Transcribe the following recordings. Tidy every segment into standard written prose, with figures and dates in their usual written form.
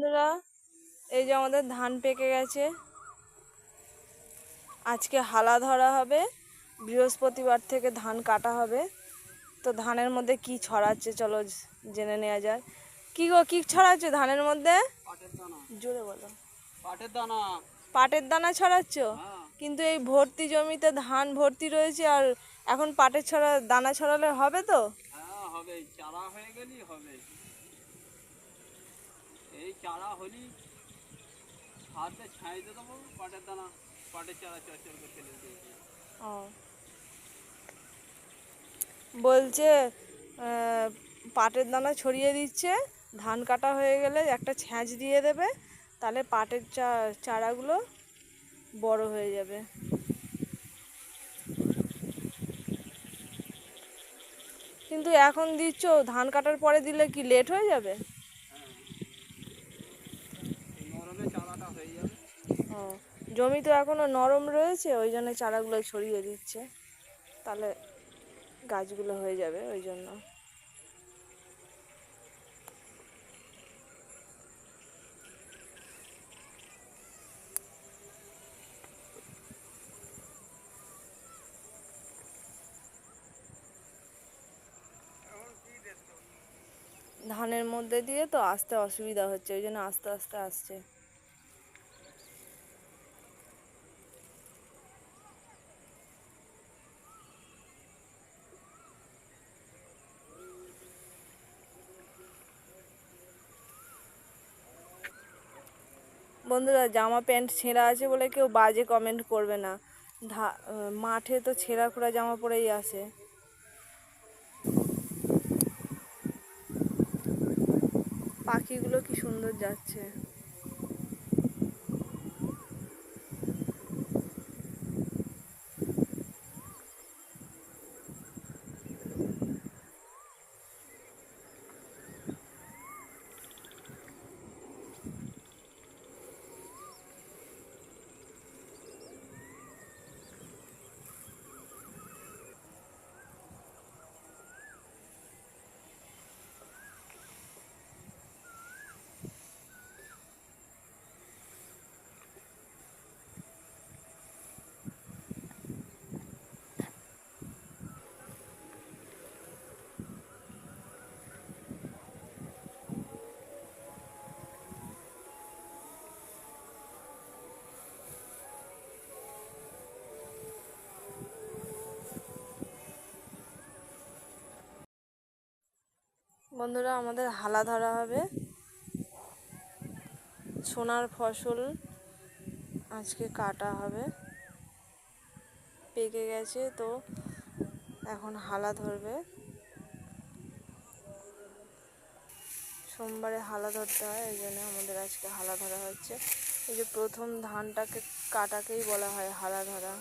বন্ধুরা, এই যে আমাদের ধান পেকে গেছে। আজকে হালা ধরা হবে, বৃহস্পতিবার থেকে ধান কাটা হবে। তো ধানের মধ্যে কি ছড়াচ্ছে চলো জেনে নেওয়া যায়। কি গো, কি ছড়াচ্ছে ধানের মধ্যে? পাটের দানা। জোরে বলো। পাটের দানা। পাটের দানা ছড়াচ্ছ? হ্যাঁ। কিন্তু এই ভর্তি জমিতে ধান ভর্তি রয়েছে, আর এখন পাটের দানা ছড়ালে হবে তো? হ্যাঁ হবে, চারা হয়ে গেলেই হবে। এই চারা হলি হাতে ছাইতে দেবো পাটের দানা, পাটের চারা চচ্চর করে ফেলে দিয়েছি। ও বলছে পাটের দানা ছড়িয়ে দিচ্ছে, ধান কাটা হয়ে গেলে একটা ছ্যাঁচ দিয়ে দেবে, তাহলে পাটের চারাগুলো বড় হয়ে যাবে। কিন্তু এখন দিচ্ছ, ধান কাটার পরে দিলে কি লেট হয়ে যাবে? হ্যাঁ, এই নরমে চারাটা হয়ে যাবে। ও, জমি তো এখনো নরম রয়েছে, ওই জন্য চারাগুলো ছড়িয়ে দিচ্ছে, তাহলে গাছগুলো হয়ে যাবে ওই জন্য। ধানের মধ্যে দিয়ে তো আসতে অসুবিধা হচ্ছে, ওই জন্য আস্তে আস্তে আসছে। বন্ধুরা, জামা প্যান্ট ছেঁড়া আছে বলে কেউ বাজে কমেন্ট করবে না। মাঠে তো ছেঁড়া খোড়া জামা পরেই আসে। পাখিগুলো কি সুন্দর যাচ্ছে। বন্ধুরা, আমাদের হালা ধরা হবে। সোনার ফসল আজকে কাটা হবে, পেকে গেছে তো এখন হালা ধরবে। সোমবারে হালা ধরতে হয়, এই জন্য আমাদের আজকে হালা ধরা হচ্ছে। এই যে প্রথম ধানটাকে কাটাকেই বলা হয় হালা ধরা।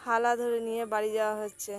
হালা ধরে নিয়ে বাড়ি যাওয়া হচ্ছে।